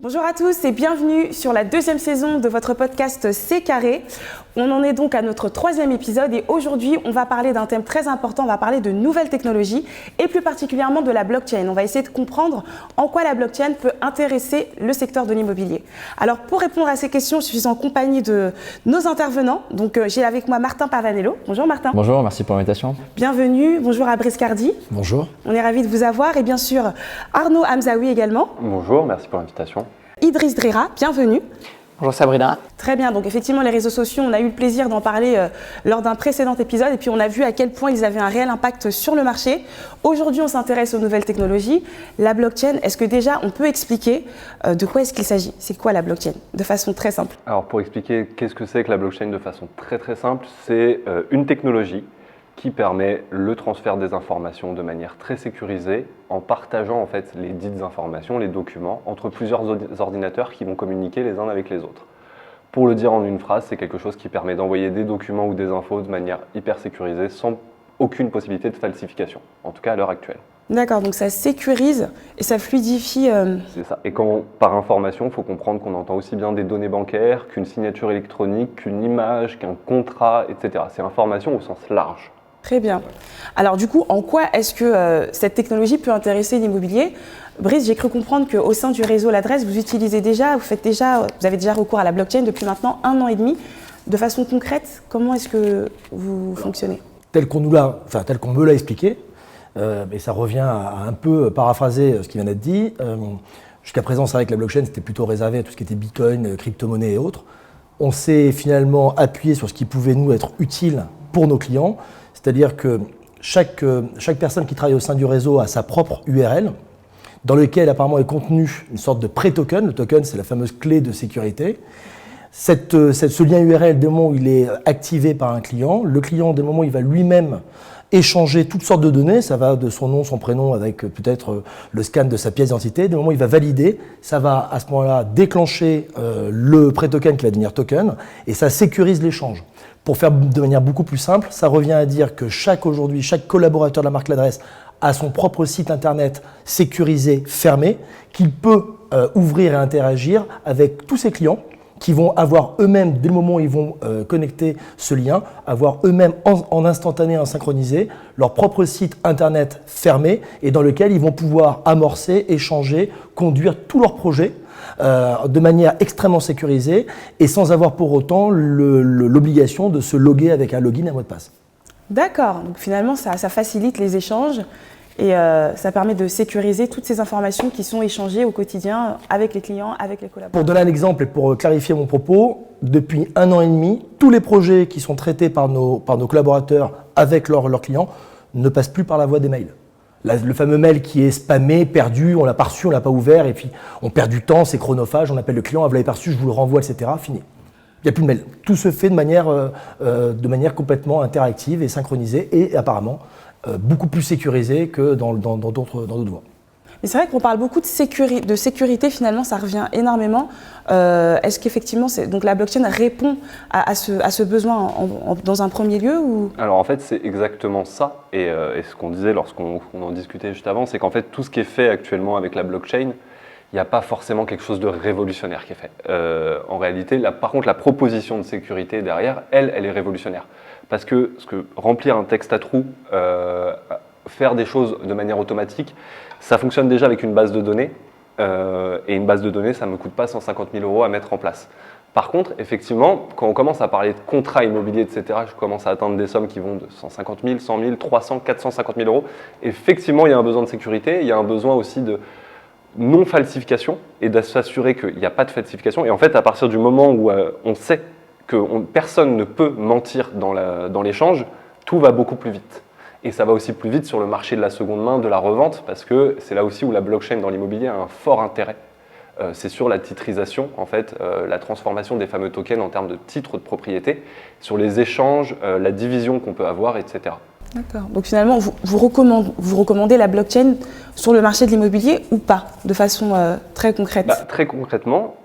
Bonjour à tous et bienvenue sur la deuxième saison de votre podcast C'est Carré. On en est donc à notre troisième épisode et aujourd'hui on va parler d'un thème très important, on va parler de nouvelles technologies et plus particulièrement de la blockchain. On va essayer de comprendre en quoi la blockchain peut intéresser le secteur de l'immobilier. Alors pour répondre à ces questions, je suis en compagnie de nos intervenants. Donc j'ai avec moi Martin Pavanello. Bonjour Martin. Bonjour, merci pour l'invitation. Bienvenue, bonjour à Brice Cardi. Bonjour. On est ravis de vous avoir et bien sûr Arnaud Hamzaoui également. Bonjour, merci pour l'invitation. Idriss Drera, bienvenue. Bonjour Sabrina. Très bien, donc effectivement les réseaux sociaux, on a eu le plaisir d'en parler lors d'un précédent épisode et puis on a vu à quel point ils avaient un réel impact sur le marché. Aujourd'hui on s'intéresse aux nouvelles technologies. La blockchain, est-ce que déjà on peut expliquer de quoi est-ce qu'il s'agit? C'est quoi la blockchain de façon très simple? Alors pour expliquer qu'est-ce que c'est que la blockchain de façon très simple, c'est une technologie qui permet le transfert des informations de manière très sécurisée en partageant en fait les dites informations, les documents, entre plusieurs ordinateurs qui vont communiquer les uns avec les autres. Pour le dire en une phrase, c'est quelque chose qui permet d'envoyer des documents ou des infos de manière hyper sécurisée sans aucune possibilité de falsification, en tout cas à l'heure actuelle. D'accord, donc ça sécurise et ça fluidifie. C'est ça. Et quand par information, il faut comprendre qu'on entend aussi bien des données bancaires qu'une signature électronique, qu'une image, qu'un contrat, etc. C'est information au sens large. Très bien. Alors du coup, en quoi est-ce que cette technologie peut intéresser l'immobilier? Brice, j'ai cru comprendre qu'au sein du réseau L'Adresse, vous avez déjà recours à la blockchain depuis maintenant 1 an et demi. De façon concrète, comment est-ce que vous fonctionnez? Tel qu'on me l'a expliqué, et ça revient à un peu paraphraser ce qui vient d'être dit. Jusqu'à présent, c'est vrai que la blockchain, c'était plutôt réservé à tout ce qui était Bitcoin, crypto-monnaie et autres. On s'est finalement appuyé sur ce qui pouvait nous être utile pour nos clients. C'est-à-dire que chaque personne qui travaille au sein du réseau a sa propre URL, dans lequel apparemment est contenu une sorte de pré-token. Le token, c'est la fameuse clé de sécurité. Ce lien URL, dès le moment où il est activé par un client, le client, dès le moment où il va lui-même échanger toutes sortes de données, ça va de son nom, son prénom, avec peut-être le scan de sa pièce d'identité, dès le moment où il va valider, ça va à ce moment-là déclencher le pré-token qui va devenir token, et ça sécurise l'échange. Pour faire de manière beaucoup plus simple, ça revient à dire que chaque collaborateur de la marque L'Adresse a son propre site internet sécurisé, fermé, qu'il peut ouvrir et interagir avec tous ses clients qui vont avoir eux-mêmes, dès le moment où ils vont connecter ce lien, avoir eux-mêmes en instantané, en synchronisé, leur propre site internet fermé et dans lequel ils vont pouvoir amorcer, échanger, conduire tous leurs projets de manière extrêmement sécurisée et sans avoir pour autant l'obligation de se loguer avec un login et un mot de passe. D'accord, donc finalement ça facilite les échanges et ça permet de sécuriser toutes ces informations qui sont échangées au quotidien avec les clients, avec les collaborateurs. Pour donner un exemple et pour clarifier mon propos, depuis 1 an et demi, tous les projets qui sont traités par nos collaborateurs avec leurs clients ne passent plus par la voie des mails. Le fameux mail qui est spammé, perdu, on l'a pas reçu, on l'a pas ouvert, et puis on perd du temps, c'est chronophage, on appelle le client, vous l'avez pas reçu, je vous le renvoie, etc. Fini. Il n'y a plus de mail. Tout se fait de manière complètement interactive et synchronisée, et apparemment beaucoup plus sécurisée que dans d'autres voies. Mais c'est vrai qu'on parle beaucoup de sécurité, finalement ça revient énormément. Est-ce qu'effectivement donc la blockchain répond à ce besoin dans un premier lieu ou... Alors en fait c'est exactement ça et ce qu'on disait lorsqu'on en discutait juste avant, c'est qu'en fait tout ce qui est fait actuellement avec la blockchain, il n'y a pas forcément quelque chose de révolutionnaire qui est fait. En réalité, par contre la proposition de sécurité derrière, elle est révolutionnaire. Parce que remplir un texte à trous, faire des choses de manière automatique, ça fonctionne déjà avec une base de données, et une base de données, ça ne me coûte pas 150 000 € à mettre en place. Par contre, effectivement, quand on commence à parler de contrats immobiliers, etc., je commence à atteindre des sommes qui vont de 150 000, 100 000, 300, 450 000 €. Effectivement, il y a un besoin de sécurité, il y a un besoin aussi de non-falsification et de s'assurer qu'il n'y a pas de falsification. Et en fait, à partir du moment où on sait que personne ne peut mentir dans l'échange, tout va beaucoup plus vite. Et ça va aussi plus vite sur le marché de la seconde main, de la revente, parce que c'est là aussi où la blockchain dans l'immobilier a un fort intérêt. C'est sur la titrisation, en fait, la transformation des fameux tokens en termes de titres de propriété, sur les échanges, la division qu'on peut avoir, etc. D'accord. Donc finalement, vous recommandez la blockchain sur le marché de l'immobilier ou pas, de façon très concrète? Très concrètement,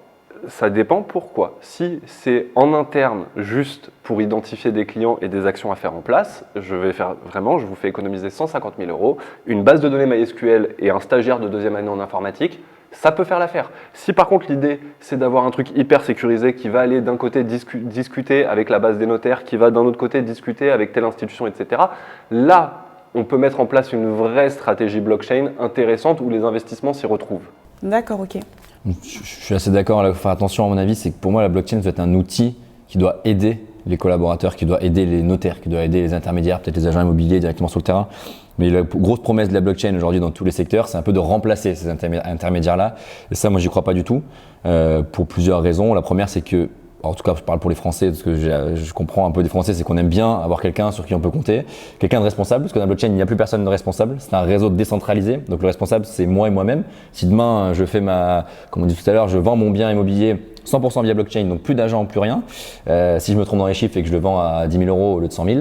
Ça dépend pourquoi. Si c'est en interne, juste pour identifier des clients et des actions à faire en place, je vous fais économiser 150 000 €, une base de données MySQL et un stagiaire de 2e année en informatique, ça peut faire l'affaire. Si par contre l'idée, c'est d'avoir un truc hyper sécurisé qui va aller d'un côté discuter avec la base des notaires, qui va d'un autre côté discuter avec telle institution, etc., là, on peut mettre en place une vraie stratégie blockchain intéressante où les investissements s'y retrouvent. D'accord, ok. Je suis assez d'accord. Il faut faire attention, à mon avis, c'est que pour moi, la blockchain doit être un outil qui doit aider les collaborateurs, qui doit aider les notaires, qui doit aider les intermédiaires, peut-être les agents immobiliers directement sur le terrain. Mais la grosse promesse de la blockchain aujourd'hui dans tous les secteurs, c'est un peu de remplacer ces intermédiaires-là. Et ça, moi, j'y crois pas du tout, pour plusieurs raisons. La première, c'est que, en tout cas, je parle pour les Français, parce que je comprends un peu des Français, c'est qu'on aime bien avoir quelqu'un sur qui on peut compter, quelqu'un de responsable, parce que dans la blockchain, il n'y a plus personne de responsable, c'est un réseau décentralisé, donc le responsable, c'est moi et moi-même. Si demain, je fais comme on dit tout à l'heure, je vends mon bien immobilier 100% via blockchain, donc plus d'agent, plus rien, si je me trompe dans les chiffres et que je le vends à 10 000 € au lieu de 100 000,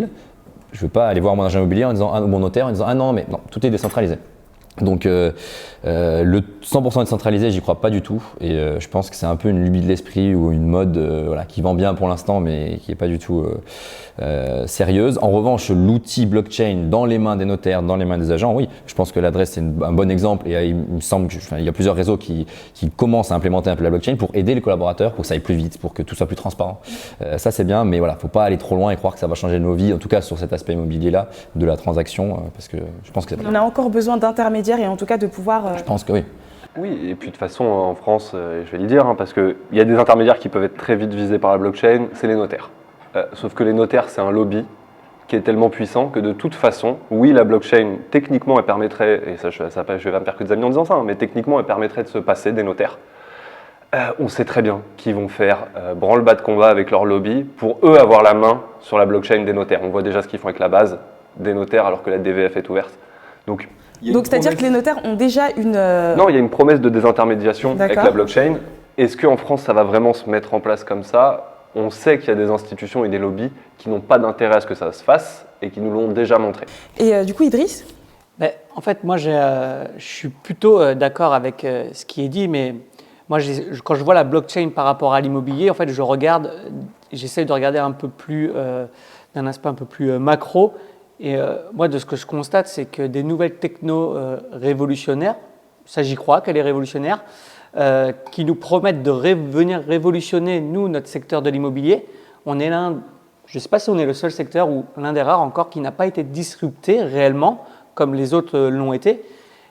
je ne vais pas aller voir mon agent immobilier ou mon notaire en disant « Ah non, mais non, tout est décentralisé ». Donc le 100% décentralisé, j'y crois pas du tout et je pense que c'est un peu une lubie de l'esprit ou une mode qui vend bien pour l'instant mais qui est pas du tout sérieuse. En revanche, l'outil blockchain dans les mains des notaires, dans les mains des agents, oui, je pense que l'adresse c'est un bon exemple et il me semble qu'il y a plusieurs réseaux qui commencent à implémenter un peu la blockchain pour aider les collaborateurs, pour que ça aille plus vite, pour que tout soit plus transparent. Ça c'est bien, mais voilà, faut pas aller trop loin et croire que ça va changer nos vies, en tout cas sur cet aspect immobilier là de la transaction, parce que je pense que on a encore besoin d'intermédiaires et en tout cas de pouvoir… Je pense que oui. Oui, et puis de toute façon, en France, je vais le dire, parce qu'il y a des intermédiaires qui peuvent être très vite visés par la blockchain, c'est les notaires. Sauf que les notaires, c'est un lobby qui est tellement puissant que de toute façon, oui, la blockchain, techniquement, elle permettrait, et ça, je vais pas me faire que des amis en disant ça, mais techniquement, elle permettrait de se passer des notaires. On sait très bien qu'ils vont faire branle-bas de combat avec leur lobby pour eux avoir la main sur la blockchain des notaires. On voit déjà ce qu'ils font avec la base des notaires alors que la DVF est ouverte. Donc c'est-à-dire que les notaires ont déjà une… Non, il y a une promesse de désintermédiation avec la blockchain. Est-ce qu'en France, ça va vraiment se mettre en place comme ça ? On sait qu'il y a des institutions et des lobbies qui n'ont pas d'intérêt à ce que ça se fasse et qui nous l'ont déjà montré. Et du coup, Idriss ? En fait, moi, je suis plutôt d'accord avec ce qui est dit, mais moi, quand je vois la blockchain par rapport à l'immobilier, en fait, j'essaie de regarder un peu plus, d'un aspect un peu plus macro. Et moi, de ce que je constate, c'est que des nouvelles technos révolutionnaires, ça j'y crois qu'elle est révolutionnaire, qui nous promettent de venir révolutionner, nous, notre secteur de l'immobilier. On est je ne sais pas si on est le seul secteur ou l'un des rares encore qui n'a pas été disrupté réellement, comme les autres l'ont été.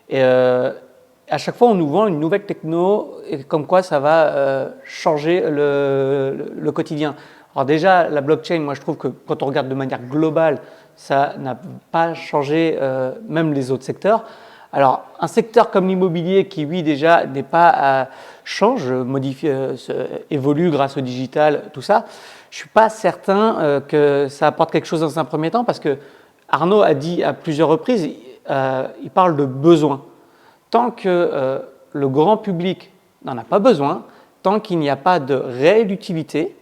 Et à chaque fois, on nous vend une nouvelle techno, et comme quoi ça va changer le quotidien. Alors déjà, la blockchain, moi je trouve que quand on regarde de manière globale, ça n'a pas changé même les autres secteurs. Alors, un secteur comme l'immobilier qui, oui, déjà, change, modifie, évolue grâce au digital, tout ça, je ne suis pas certain que ça apporte quelque chose dans un premier temps parce que Arnaud a dit à plusieurs reprises, il parle de besoin. Tant que le grand public n'en a pas besoin, tant qu'il n'y a pas de réelle utilité,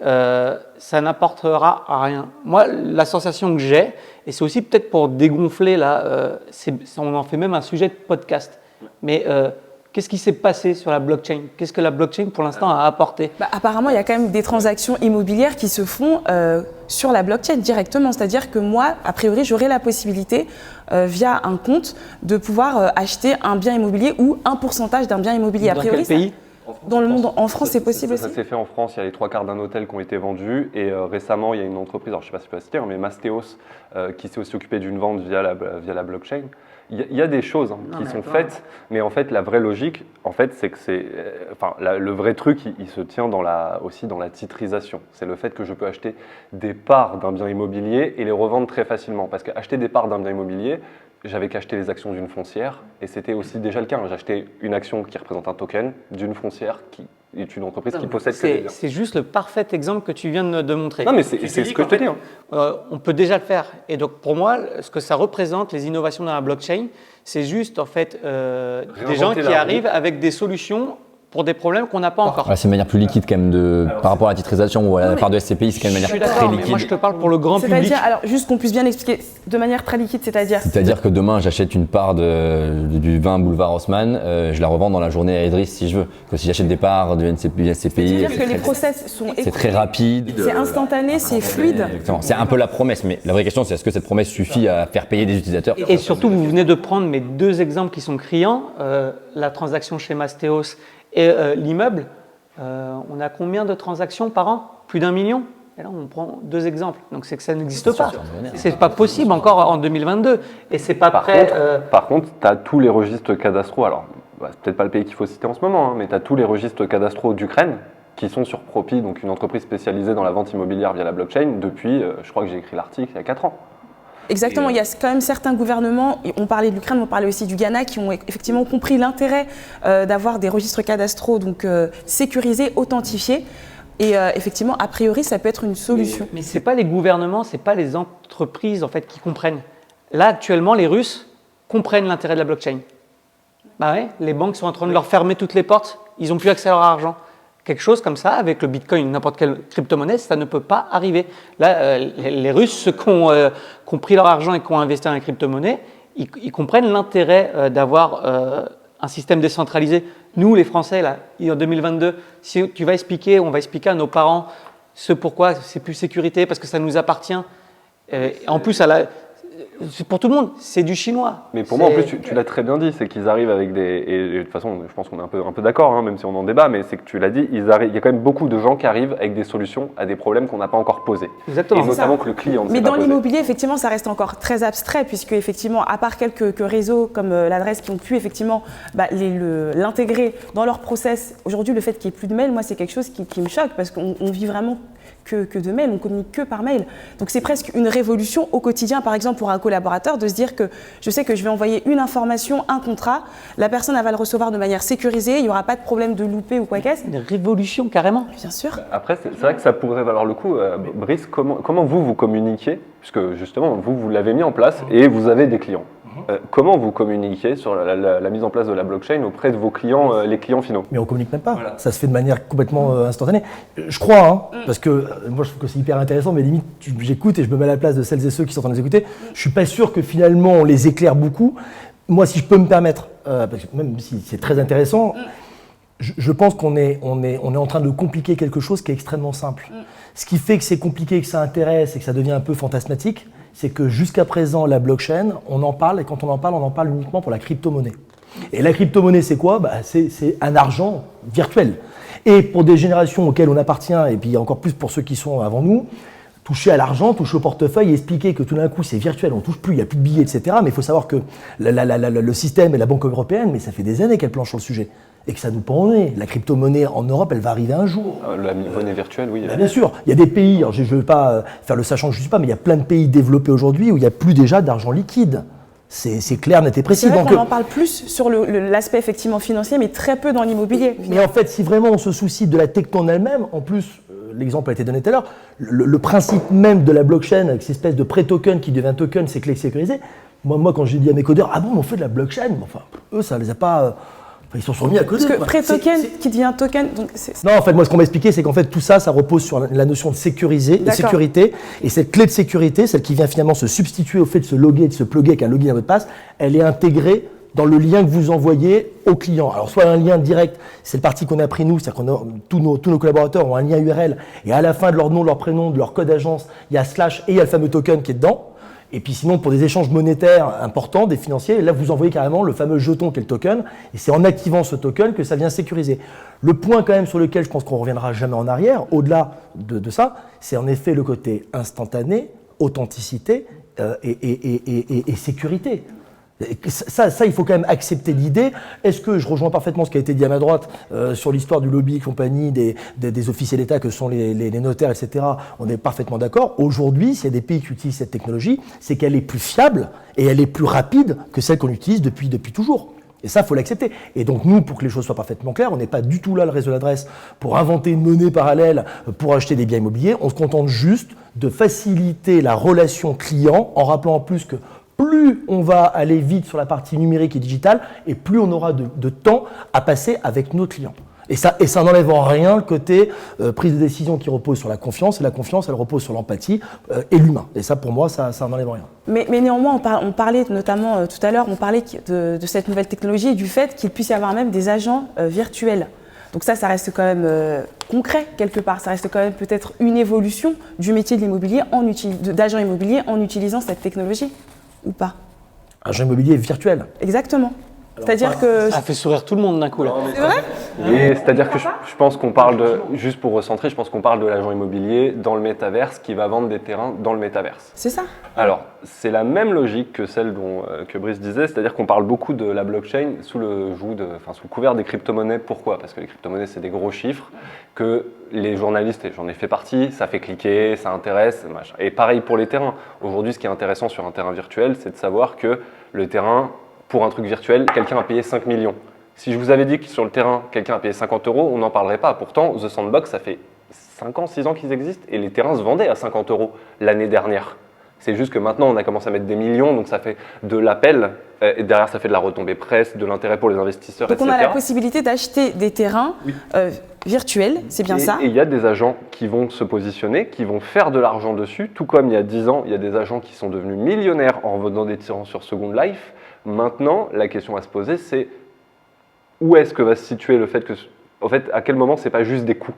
ça n'apportera à rien. Moi, la sensation que j'ai, et c'est aussi peut-être pour dégonfler, là, on en fait même un sujet de podcast, mais qu'est-ce qui s'est passé sur la blockchain ? Qu'est-ce que la blockchain, pour l'instant, a apporté ? Apparemment, il y a quand même des transactions immobilières qui se font sur la blockchain directement. C'est-à-dire que moi, a priori, j'aurai la possibilité, via un compte, de pouvoir acheter un bien immobilier ou un pourcentage d'un bien immobilier. Dans quel pays ? Dans le monde, en France, c'est possible aussi. Ça s'est fait en France, il y a les 3/4 d'un hôtel qui ont été vendus et récemment il y a une entreprise, alors je ne sais pas si je peux la citer, mais Mastéos, qui s'est aussi occupée d'une vente via la blockchain. Il y a des choses qui sont faites, mais en fait la vraie logique, en fait, c'est que le vrai truc, il se tient aussi dans la titrisation. C'est le fait que je peux acheter des parts d'un bien immobilier et les revendre très facilement. Parce qu'acheter des parts d'un bien immobilier, j'avais qu'acheter les actions d'une foncière et c'était aussi déjà le cas. J'achetais une action qui représente un token d'une foncière qui est une entreprise qui possède que des biens. C'est juste le parfait exemple que tu viens de montrer. Non, mais c'est ce que je te dis. On peut déjà le faire. Et donc pour moi, ce que ça représente, les innovations dans la blockchain, c'est juste en fait des gens qui arrivent avec des solutions pour des problèmes qu'on n'a pas encore. Voilà, c'est une manière plus liquide quand même par rapport à la titrisation ou à la part de SCPI, c'est quand même une manière très liquide. Moi, je te parle pour le grand public. C'est-à-dire, alors juste qu'on puisse bien expliquer de manière très liquide, c'est-à-dire. C'est-à-dire que demain, j'achète une part du vin Boulevard Haussmann, je la revends dans la journée à Idriss si je veux. Que si j'achète des parts de SCPI, C'est-à-dire que les process sont c'est très rapide. C'est instantané, c'est fluide. Exactement. C'est un peu la promesse, mais la vraie question, c'est est-ce que cette promesse suffit à faire payer des utilisateurs? Et surtout, vous venez de prendre mes deux exemples qui sont criants, la transaction chez Mastéos et l'immeuble. On a combien de transactions par an? Plus d'1 million? Et là, on prend deux exemples. Donc, c'est que ça n'existe pas. C'est pas possible encore en 2022. Et c'est pas prêt. Par contre, tu as tous les registres cadastraux. Alors, c'est peut-être pas le pays qu'il faut citer en ce moment, hein, mais tu as tous les registres cadastraux d'Ukraine qui sont sur Propi, donc une entreprise spécialisée dans la vente immobilière via la blockchain, depuis, je crois que j'ai écrit l'article, il y a 4 ans. Exactement, il y a quand même certains gouvernements, on parlait de l'Ukraine, on parlait aussi du Ghana, qui ont effectivement compris l'intérêt d'avoir des registres cadastraux donc, sécurisés, authentifiés. Et effectivement, a priori, ça peut être une solution. Mais ce n'est pas les gouvernements, ce n'est pas les entreprises en fait, qui comprennent. Là, actuellement, les Russes comprennent l'intérêt de la blockchain. Bah ouais, les banques sont en train de leur fermer toutes les portes, ils n'ont plus accès à leur argent. Quelque chose comme ça, avec le Bitcoin, n'importe quelle crypto-monnaie, ça ne peut pas arriver. Là, les Russes, ceux qui ont pris leur argent et qui ont investi dans les crypto-monnaies, ils comprennent l'intérêt d'avoir un système décentralisé. Nous, les Français, là, en 2022, si tu vas expliquer, on va expliquer à nos parents ce pourquoi c'est plus sécurité, parce que ça nous appartient. En plus, pour tout le monde, c'est du chinois. Mais pour moi, en plus, tu l'as très bien dit, c'est qu'ils arrivent avec des... Et de toute façon, je pense qu'on est un peu d'accord, hein, même si on en débat, mais c'est que tu l'as dit, il y a quand même beaucoup de gens qui arrivent avec des solutions à des problèmes qu'on n'a pas encore posés. Exactement. Et notamment que le client ne Mais sait pas dans poser. l'immobilier, effectivement, ça reste encore très abstrait, puisque effectivement, à part quelques réseaux comme l'adresse qui ont pu effectivement l'intégrer dans leur process, aujourd'hui, le fait qu'il n'y ait plus de mail, moi, c'est quelque chose qui me choque, parce qu'on vit vraiment que de mail, on communique que par mail. Donc c'est presque une révolution au quotidien, par exemple pour un collaborateur, de se dire que je sais que je vais envoyer une information, un contrat, la personne elle va le recevoir de manière sécurisée, il n'y aura pas de problème de loupé ou quoi qu'est-ce. Une révolution carrément. Bien sûr. Après, c'est vrai que ça pourrait valoir le coup. Brice, comment vous communiquez, puisque justement, vous l'avez mis en place et vous avez des clients. Comment vous communiquez sur la mise en place de la blockchain auprès de vos clients, les clients finaux? Mais on ne communique même pas. Voilà. Ça se fait de manière complètement instantanée. Je crois, parce que moi je trouve que c'est hyper intéressant, mais limite j'écoute et je me mets à la place de celles et ceux qui sont en train de nous écouter. Je ne suis pas sûr que finalement on les éclaire beaucoup. Moi, si je peux me permettre, parce que même si c'est très intéressant, je pense qu'on est en train de compliquer quelque chose qui est extrêmement simple. Ce qui fait que c'est compliqué, que ça intéresse et que ça devient un peu fantasmatique, c'est que jusqu'à présent, la blockchain, on en parle, et quand on en parle uniquement pour la crypto-monnaie. Et la crypto-monnaie, c'est quoi? C'est un argent virtuel. Et pour des générations auxquelles on appartient, et puis encore plus pour ceux qui sont avant nous, toucher à l'argent, toucher au portefeuille, expliquer que tout d'un coup c'est virtuel, on ne touche plus, il n'y a plus de billets, etc. Mais il faut savoir que le système et la Banque européenne, mais ça fait des années qu'elle planche sur le sujet. Et que ça nous pend au nez. La crypto-monnaie en Europe, elle va arriver un jour. La monnaie virtuelle, oui. Bien sûr, il y a des pays, alors je ne veux pas faire le sachant que je ne suis pas, mais il y a plein de pays développés aujourd'hui où il n'y a plus déjà d'argent liquide. C'est clair, net et précis. C'est vrai qu'on en parle plus sur l'aspect effectivement financier, mais très peu dans l'immobilier. Mais en fait, si vraiment on se soucie de la techno en elle-même, en plus, l'exemple a été donné tout à l'heure, le principe même de la blockchain, avec cette espèce de pré-token qui devient token, c'est clé sécurisée. Moi, quand j'ai dit à mes codeurs, ah bon, on fait de la blockchain, enfin, eux, ça ne les a pas... Ils sont remis à coder. Parce que pré-token qui devient token. Donc non, en fait, moi, ce qu'on m'a expliqué, c'est qu'en fait, tout ça, ça repose sur la notion de sécurité. Et cette clé de sécurité, celle qui vient finalement se substituer au fait de se loguer, de se plugger avec un login à mot de passe, elle est intégrée dans le lien que vous envoyez au client. Alors, soit un lien direct, c'est le parti qu'on a pris nous, c'est-à-dire que tous nos collaborateurs ont un lien URL, et à la fin de leur nom, leur prénom, de leur code agence, il y a / et il y a le fameux token qui est dedans. Et puis sinon, pour des échanges monétaires importants, des financiers, là, vous envoyez carrément le fameux jeton qui est le token, et c'est en activant ce token que ça vient sécuriser. Le point quand même sur lequel je pense qu'on ne reviendra jamais en arrière, au-delà de ça, c'est en effet le côté instantané, authenticité et sécurité. Ça, il faut quand même accepter l'idée. Est-ce que je rejoins parfaitement ce qui a été dit à ma droite sur l'histoire du lobby et compagnie, des officiers d'État que sont les notaires, etc. On est parfaitement d'accord. Aujourd'hui, s'il y a des pays qui utilisent cette technologie, c'est qu'elle est plus fiable et elle est plus rapide que celle qu'on utilise depuis toujours. Et ça, il faut l'accepter. Et donc nous, pour que les choses soient parfaitement claires, on n'est pas du tout là, le réseau d'adresse, pour inventer une monnaie parallèle pour acheter des biens immobiliers. On se contente juste de faciliter la relation client en rappelant en plus que plus on va aller vite sur la partie numérique et digitale, et plus on aura de temps à passer avec nos clients. Et ça n'enlève en rien le côté prise de décision qui repose sur la confiance, et la confiance, elle repose sur l'empathie et l'humain. Et ça, pour moi, ça n'enlève rien. Mais néanmoins, on parlait notamment tout à l'heure, on parlait de cette nouvelle technologie et du fait qu'il puisse y avoir même des agents virtuels. Donc ça reste quand même concret quelque part. Ça reste quand même peut-être une évolution du métier de l'immobilier, d'agent immobilier en utilisant cette technologie, ou pas? Agent immobilier virtuel. Exactement. C'est-à-dire que... Ça fait sourire tout le monde d'un coup là. C'est vrai? Et c'est-à-dire que je pense qu'on parle de, juste pour recentrer, je pense qu'on parle de l'agent immobilier dans le métaverse qui va vendre des terrains dans le métaverse. C'est ça. Alors, c'est la même logique que celle que Brice disait, c'est-à-dire qu'on parle beaucoup de la blockchain sous le couvert des crypto-monnaies. Pourquoi? Parce que les crypto-monnaies, c'est des gros chiffres que les journalistes, et j'en ai fait partie, ça fait cliquer, ça intéresse, machin. Et pareil pour les terrains. Aujourd'hui, ce qui est intéressant sur un terrain virtuel, c'est de savoir que le terrain, pour un truc virtuel, quelqu'un a payé 5 millions. Si je vous avais dit que sur le terrain, quelqu'un a payé 50 €, on n'en parlerait pas. Pourtant, The Sandbox, ça fait 5 ans, 6 ans qu'ils existent et les terrains se vendaient à 50 € l'année dernière. C'est juste que maintenant, on a commencé à mettre des millions, donc ça fait de l'appel, et derrière, ça fait de la retombée presse, de l'intérêt pour les investisseurs, Donc etc. on a la possibilité d'acheter des terrains virtuels, c'est bien ça? Et il y a des agents qui vont se positionner, qui vont faire de l'argent dessus, tout comme il y a 10 ans, il y a des agents qui sont devenus millionnaires en vendant des terrains sur Second Life. Maintenant, la question à se poser, c'est où est-ce que va se situer le fait que, en fait, à quel moment c'est pas juste des coûts,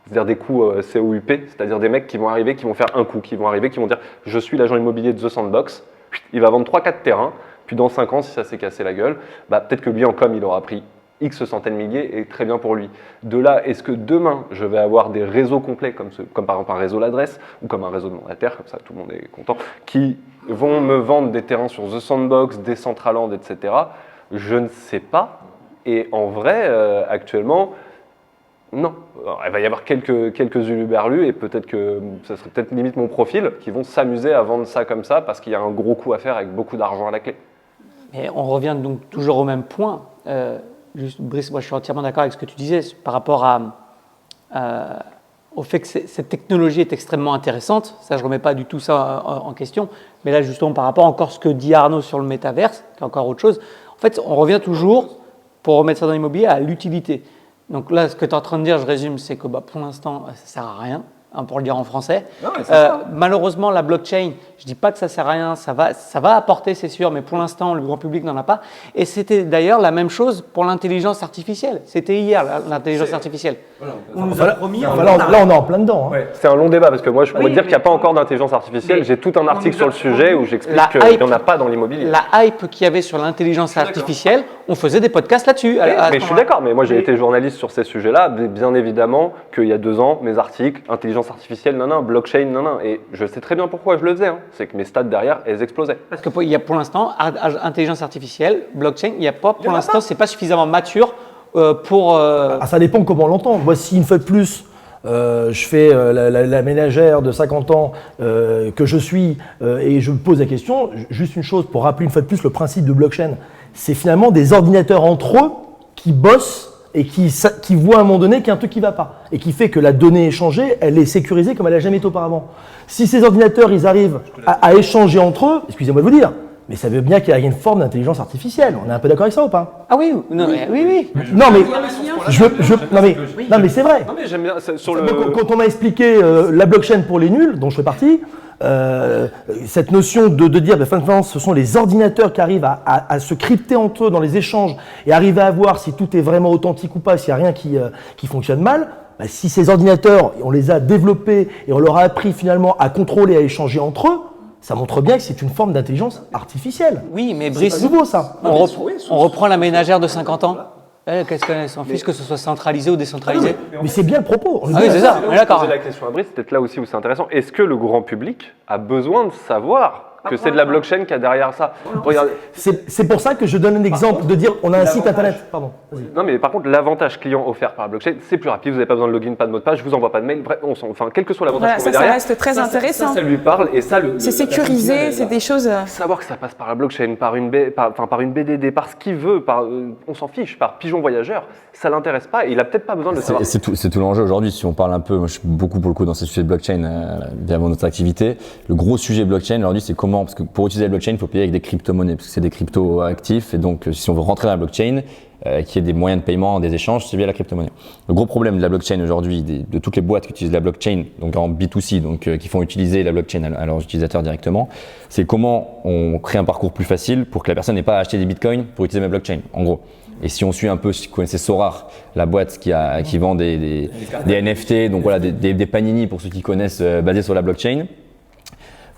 c'est-à-dire des coûts COUP, c'est-à-dire des mecs qui vont arriver, qui vont faire un coup, qui vont arriver, qui vont dire je suis l'agent immobilier de The Sandbox, il va vendre 3-4 terrains, puis dans 5 ans, si ça s'est cassé la gueule, peut-être que lui en com, il aura pris X centaines de milliers et très bien pour lui. De là, est-ce que demain, je vais avoir des réseaux complets, comme par exemple un réseau l'adresse ou comme un réseau de mandataires, comme ça tout le monde est content, qui vont me vendre des terrains sur The Sandbox, Decentraland, etc. Je ne sais pas. Et en vrai, actuellement, non. Alors, il va y avoir quelques uluberlus et peut-être que ça serait peut-être limite mon profil qui vont s'amuser à vendre ça comme ça parce qu'il y a un gros coup à faire avec beaucoup d'argent à la clé. Mais on revient donc toujours au même point. Juste, Brice, moi je suis entièrement d'accord avec ce que tu disais par rapport au fait que cette technologie est extrêmement intéressante. Ça, je ne remets pas du tout ça en question. Mais là, justement, par rapport encore à ce que dit Arnaud sur le métaverse, qui est encore autre chose, en fait, on revient toujours, pour remettre ça dans l'immobilier, à l'utilité. Donc là, ce que tu es en train de dire, je résume, c'est que pour l'instant, ça ne sert à rien. Pour le dire en français. Non, malheureusement, la blockchain, je ne dis pas que ça ne sert à rien, ça va apporter, c'est sûr, mais pour l'instant, le grand public n'en a pas. Et c'était d'ailleurs la même chose pour l'intelligence artificielle. C'était hier, l'intelligence artificielle. On nous a promis. Là, on est en plein dedans. Hein. Ouais. C'est un long débat, parce que moi, je pourrais dire qu'il n'y a pas encore d'intelligence artificielle. J'ai tout un article sur le sujet où j'explique qu'il n'y en a pas dans l'immobilier. La hype qu'il y avait sur l'intelligence artificielle, on faisait des podcasts là-dessus. Mais je suis d'accord, mais moi, j'ai été journaliste sur ces sujets-là. Bien évidemment qu'il y a 2 ans, mes articles, intelligence artificielle, blockchain, et je sais très bien pourquoi je le faisais, c'est que mes stats derrière, elles explosaient. Parce qu'il y a pour l'instant, intelligence artificielle, blockchain, il n'y a pas, pour l'instant, c'est pas suffisamment mature pour... Ça dépend comment on l'entend. Moi, si une fois de plus, je fais la ménagère de 50 ans que je suis et je me pose la question, juste une chose pour rappeler une fois de plus le principe de blockchain, c'est finalement des ordinateurs entre eux qui bossent et qui voit à un moment donné qu'il y a un truc qui ne va pas et qui fait que la donnée échangée, elle est sécurisée comme elle n'a jamais été auparavant. Si ces ordinateurs, ils arrivent à échanger entre eux, excusez-moi de vous dire, mais ça veut bien qu'il y ait une forme d'intelligence artificielle. On est un peu d'accord avec ça ou pas? Ah oui, non, oui. Non mais c'est vrai. Non mais j'aime bien sur Quand on m'a expliqué la blockchain pour les nuls, dont je fais partie, cette notion de dire finalement ce sont les ordinateurs qui arrivent à se crypter entre eux dans les échanges et arriver à voir si tout est vraiment authentique ou pas, s'il n'y a rien qui fonctionne mal, si ces ordinateurs, on les a développés et on leur a appris finalement à contrôler, à échanger entre eux, ça montre bien que c'est une forme d'intelligence artificielle. Oui, mais Brice, c'est pas nouveau ça. On reprend la ménagère de 50 ans. Qu'est-ce qu'elle s'en fiche que ce soit centralisé ou décentralisé? Mais c'est bien le propos. Oui, c'est ça, on est d'accord. La question à Brice, c'est peut-être là aussi où c'est intéressant. Est-ce que le grand public a besoin de savoir que c'est de la blockchain qu'il y a derrière ça? Regardez. C'est pour ça que je donne un exemple de dire on a un site internet. Pardon. Non, mais par contre, l'avantage client offert par la blockchain, c'est plus rapide. Vous n'avez pas besoin de login, pas de mot de passe, je vous envoie pas de mail. Bref, quel que soit l'avantage qu'on met derrière. Ça reste très intéressant. Ça lui parle et ça, c'est sécurisé, c'est des choses. Savoir que ça passe par la blockchain, par une BDD, par ce qu'il veut, on s'en fiche, par pigeon voyageur, ça l'intéresse pas et il a peut-être pas besoin de le savoir. C'est tout l'enjeu aujourd'hui. Si on parle un peu, moi je suis beaucoup pour le coup dans ces sujets de blockchain via mon autre activité. Le gros sujet blockchain aujourd'hui, c'est comment comment, parce que pour utiliser la blockchain, il faut payer avec des crypto-monnaies, parce que c'est des crypto-actifs, et donc si on veut rentrer dans la blockchain, qu'il y ait des moyens de paiement, des échanges, c'est via la crypto-monnaie. Le gros problème de la blockchain aujourd'hui, de toutes les boîtes qui utilisent la blockchain, donc en B2C, donc qui font utiliser la blockchain à leurs utilisateurs directement, c'est comment on crée un parcours plus facile pour que la personne n'ait pas à acheter des bitcoins pour utiliser ma blockchain, en gros. Et si on suit un peu, si vous connaissez Sorare, la boîte qui vend des NFT, donc voilà, des panini pour ceux qui connaissent, basés sur la blockchain,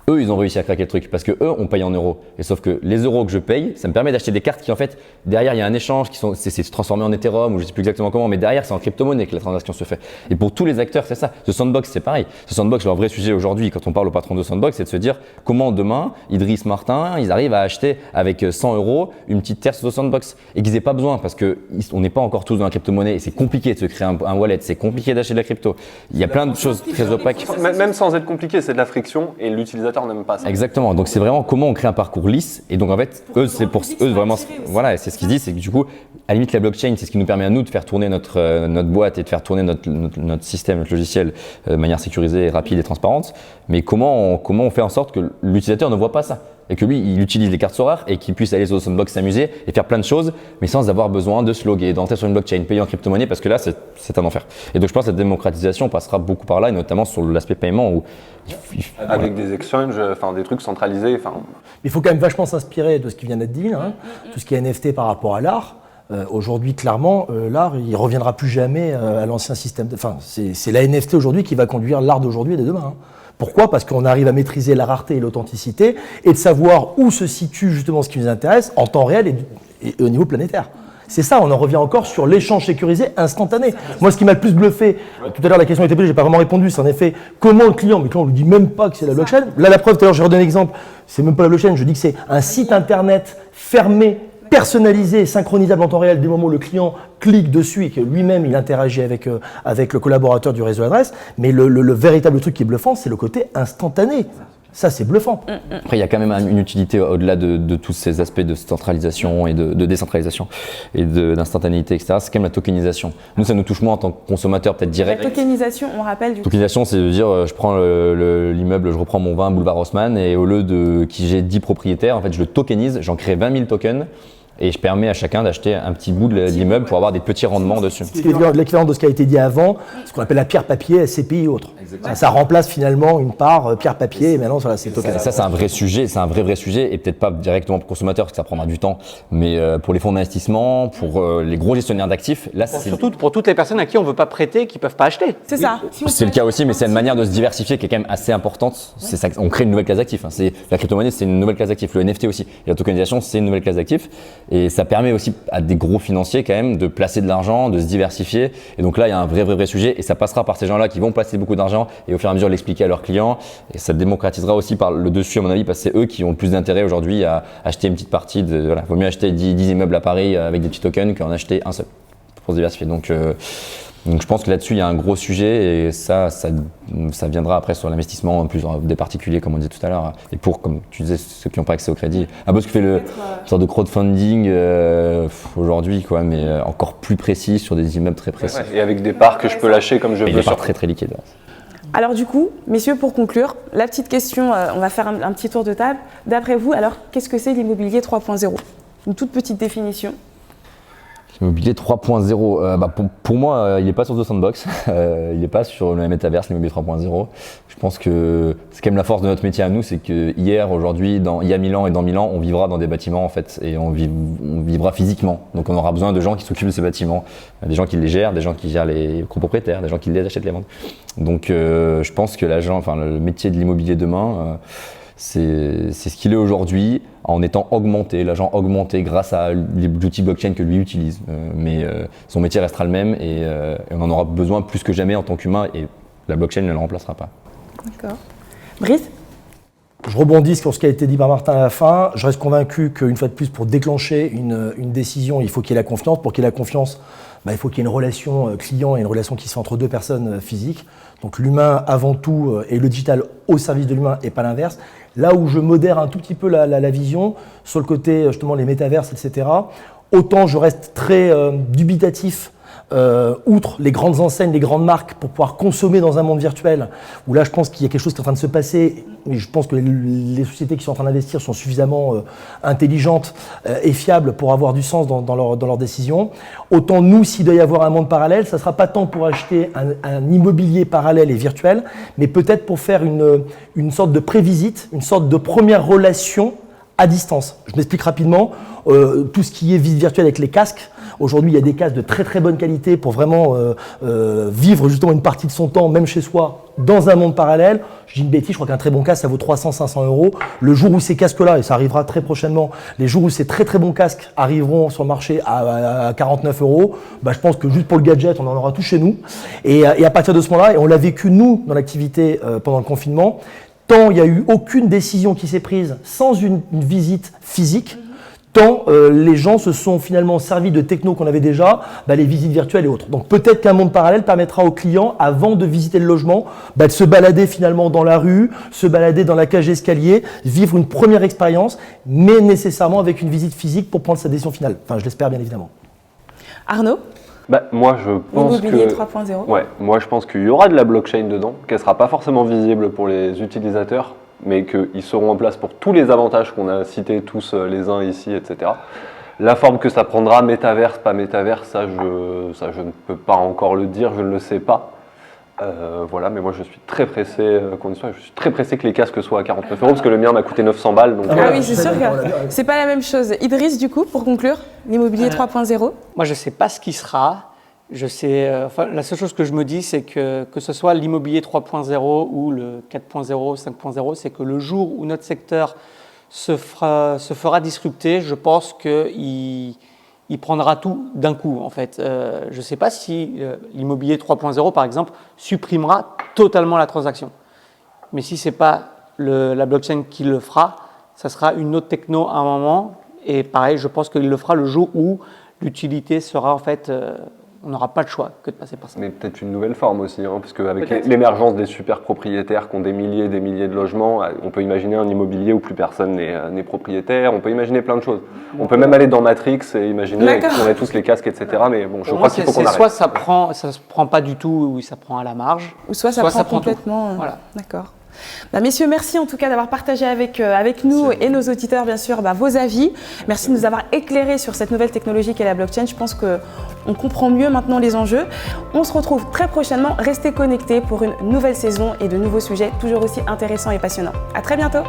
eux, ils ont réussi à craquer le truc parce que eux, on paye en euros. Et sauf que les euros que je paye, ça me permet d'acheter des cartes qui, en fait, derrière, il y a un échange c'est transformé en Ethereum ou je sais plus exactement comment, mais derrière, c'est en crypto-monnaie que la transaction se fait. Et pour tous les acteurs, c'est ça. Ce Sandbox, c'est pareil. Ce Sandbox, leur vrai sujet aujourd'hui, quand on parle au patron de Sandbox, c'est de se dire comment demain, Idriss Martin, ils arrivent à acheter avec 100 euros une petite terre sur ce Sandbox et qu'ils n'aient pas besoin parce qu'on n'est pas encore tous dans la crypto-monnaie et c'est compliqué de se créer un wallet, c'est compliqué d'acheter de la crypto. Il y a plein de choses très opaques. Même sans être compliqué, c'est de la friction et l'utilisateur n'aime pas ça. Exactement, donc c'est vraiment comment on crée un parcours lisse et donc en fait eux c'est pour eux vraiment voilà, c'est ce qu'ils disent, c'est que du coup à la limite la blockchain c'est ce qui nous permet à nous de faire tourner notre boîte et de faire tourner notre système, notre logiciel de manière sécurisée, rapide et transparente, mais comment on fait en sorte que l'utilisateur ne voit pas ça et que lui il utilise les cartes Sorare et qu'il puisse aller sur Sandbox s'amuser et faire plein de choses mais sans avoir besoin de se loguer, d'entrer sur une blockchain, payer en crypto-monnaie parce que là c'est un enfer. Et donc je pense que cette démocratisation passera beaucoup par là et notamment sur l'aspect paiement où avec des exchanges, enfin des trucs centralisés. Il faut quand même vachement s'inspirer de ce qui vient d'être dit, hein. Tout ce qui est NFT par rapport à l'art. Aujourd'hui, clairement, l'art, il ne reviendra plus jamais à l'ancien système. Enfin, c'est la NFT aujourd'hui qui va conduire l'art d'aujourd'hui et de demain. Hein. Pourquoi ? Parce qu'on arrive à maîtriser la rareté et l'authenticité et de savoir où se situe justement ce qui nous intéresse en temps réel et au niveau planétaire. C'est ça, on en revient encore sur l'échange sécurisé instantané. Moi, ce qui m'a le plus bluffé, tout à l'heure la question était posée, j'ai pas vraiment répondu, c'est en effet comment le client, mais quand on lui dit même pas que c'est la blockchain. Là, la preuve, tout à l'heure, j'ai redonné un exemple, c'est même pas la blockchain, je dis que c'est un site internet fermé, personnalisé, synchronisable en temps réel dès le moment où le client clique dessus et que lui-même il interagit avec le collaborateur du réseau adresse. Mais le véritable truc qui est bluffant, c'est le côté instantané. Ça, c'est bluffant. Après, il y a quand même une utilité au-delà de tous ces aspects de centralisation et de décentralisation et d'instantanéité, etc. C'est quand même la tokenisation. Nous, ça nous touche moins en tant que consommateur, peut-être direct. La tokenisation, on rappelle du coup. Tokenisation, c'est de dire, je prends l'immeuble, je reprends mon 20 boulevard Haussmann et au lieu de qui j'ai 10 propriétaires, en fait, je le tokenise, j'en crée 20 000 tokens. Et je permets à chacun d'acheter un petit bout de l'immeuble pour avoir des petits rendements dessus. C'est l'équivalent de ce qui a été dit avant, ce qu'on appelle la pierre-papier, SCPI et autres. Ça remplace finalement une part pierre-papier et maintenant voilà, c'est token. Ça, c'est un vrai sujet, c'est un vrai sujet et peut-être pas directement pour le consommateur parce que ça prendra du temps, mais pour les fonds d'investissement, pour les gros gestionnaires d'actifs, là c'est surtout pour toutes les personnes à qui on ne veut pas prêter, qui ne peuvent pas acheter. C'est ça. C'est le cas aussi, mais c'est une manière de se diversifier qui est quand même assez importante. C'est ça, on crée une nouvelle classe d'actifs. Hein. La crypto-monnaie, c'est une nouvelle classe d'actifs. Le NFT aussi. Et la tokenisation, c'est une nouvelle classe d'actifs. Et ça permet aussi à des gros financiers quand même de placer de l'argent, de se diversifier. Et donc là, il y a un vrai sujet. Et ça passera par ces gens-là qui vont placer beaucoup d'argent et au fur et à mesure l'expliquer à leurs clients. Et ça démocratisera aussi par le dessus, à mon avis, parce que c'est eux qui ont le plus d'intérêt aujourd'hui à acheter une petite partie. Voilà, vaut mieux acheter 10 immeubles à Paris avec des petits tokens qu'en acheter un seul pour se diversifier. Donc je pense que là-dessus, il y a un gros sujet et ça viendra après sur l'investissement plus des particuliers, comme on disait tout à l'heure. Et pour, comme tu disais, ceux qui n'ont pas accès au crédit, un peu ce que fait une sorte de crowdfunding aujourd'hui, quoi, mais encore plus précis sur des immeubles très précis. Ouais, et avec des parts que je peux lâcher comme je veux. Et des parts très liquides. Alors du coup, messieurs, pour conclure, la petite question, on va faire un petit tour de table. D'après vous, alors, qu'est-ce que c'est l'immobilier 3.0 ? Une toute petite définition. L'immobilier 3.0, pour moi, il n'est pas sur The Sandbox, il n'est pas sur le Metaverse, l'immobilier 3.0. Je pense que c'est quand même la force de notre métier à nous, c'est que hier, aujourd'hui, il y a 1000 ans et dans 1000 ans, on vivra dans des bâtiments en fait, et on vivra physiquement. Donc on aura besoin de gens qui s'occupent de ces bâtiments, des gens qui les gèrent, des gens qui gèrent les copropriétaires, des gens qui les achètent, les vendent. Donc je pense que le métier de l'immobilier demain, c'est ce qu'il est aujourd'hui en étant augmenté, l'agent augmenté grâce à l'outil blockchain que lui utilise. Mais son métier restera le même et on en aura besoin plus que jamais en tant qu'humain et la blockchain ne le remplacera pas. D'accord. Brice ? Je rebondis sur ce qui a été dit par Martin à la fin. Je reste convaincu qu'une fois de plus, pour déclencher une décision, il faut qu'il y ait la confiance. Pour qu'il y ait la confiance, il faut qu'il y ait une relation client et une relation qui se fait entre deux personnes physiques. Donc l'humain avant tout et le digital au service de l'humain et pas l'inverse. Là où je modère un tout petit peu la vision, sur le côté justement les métaverses, etc., autant je reste très dubitatif outre les grandes enseignes, les grandes marques, pour pouvoir consommer dans un monde virtuel, où là je pense qu'il y a quelque chose qui est en train de se passer, mais je pense que les sociétés qui sont en train d'investir sont suffisamment intelligentes et fiables pour avoir du sens dans leurs décisions. Autant nous, s'il doit y avoir un monde parallèle, ça ne sera pas tant pour acheter un immobilier parallèle et virtuel, mais peut-être pour faire une sorte de prévisite, une sorte de première relation à distance. Je m'explique rapidement, tout ce qui est visite virtuelle avec les casques. Aujourd'hui, il y a des casques de très très bonne qualité pour vraiment vivre justement une partie de son temps, même chez soi, dans un monde parallèle. Je dis une bêtise, je crois qu'un très bon casque, ça vaut 300-500 €. Le jour où ces casques-là, et ça arrivera très prochainement, les jours où ces très très bons casques arriveront sur le marché à 49 €, bah, je pense que juste pour le gadget, on en aura tout chez nous. Et à partir de ce moment-là, et on l'a vécu nous dans l'activité pendant le confinement, tant il n'y a eu aucune décision qui s'est prise sans une visite physique, tant les gens se sont finalement servis de techno qu'on avait déjà, les visites virtuelles et autres. Donc peut-être qu'un monde parallèle permettra aux clients, avant de visiter le logement, de se balader finalement dans la rue, se balader dans la cage d'escalier, vivre une première expérience, mais nécessairement avec une visite physique pour prendre sa décision finale. Enfin, je l'espère bien évidemment. Arnaud, moi, je pense Immobilier que 3.0. Ouais, moi je pense qu'il y aura de la blockchain dedans, qu'elle sera pas forcément visible pour les utilisateurs, mais qu'ils seront en place pour tous les avantages qu'on a cités tous les uns ici, etc. La forme que ça prendra, métaverse, pas métaverse, ça je ne peux pas encore le dire, je ne le sais pas. Voilà, mais moi je suis très pressé je suis très pressé que les casques soient à 49 € parce que le mien m'a coûté 900 balles. Donc, Ah oui, c'est sûr que c'est pas la même chose. Idriss, du coup, pour conclure, l'immobilier 3.0. Moi, je ne sais pas ce qui sera. Je sais, la seule chose que je me dis, c'est que ce soit l'immobilier 3.0 ou le 4.0, 5.0, c'est que le jour où notre secteur se fera disrupter, je pense qu'il prendra tout d'un coup, en fait. Je ne sais pas si l'immobilier 3.0, par exemple, supprimera totalement la transaction. Mais si ce n'est pas la blockchain qui le fera, ça sera une autre techno à un moment. Et pareil, je pense qu'il le fera le jour où l'utilité sera, en fait, on n'aura pas le choix que de passer par ça. Mais peut-être une nouvelle forme aussi, parce qu'avec l'émergence des super propriétaires qui ont des milliers et des milliers de logements, on peut imaginer un immobilier où plus personne n'est propriétaire, on peut imaginer plein de choses. On peut même aller dans Matrix et imaginer qu'on a tous les casques, etc. Mais bon, je crois qu'il faut qu'on arrête. Soit ça se prend pas du tout, ou ça prend à la marge. Ou soit ça prend complètement. Voilà. D'accord. Messieurs, merci en tout cas d'avoir partagé avec nous et nos auditeurs, bien sûr, vos avis. Merci de nous avoir éclairés sur cette nouvelle technologie qu'est la blockchain. Je pense qu'on comprend mieux maintenant les enjeux. On se retrouve très prochainement. Restez connectés pour une nouvelle saison et de nouveaux sujets toujours aussi intéressants et passionnants. À très bientôt.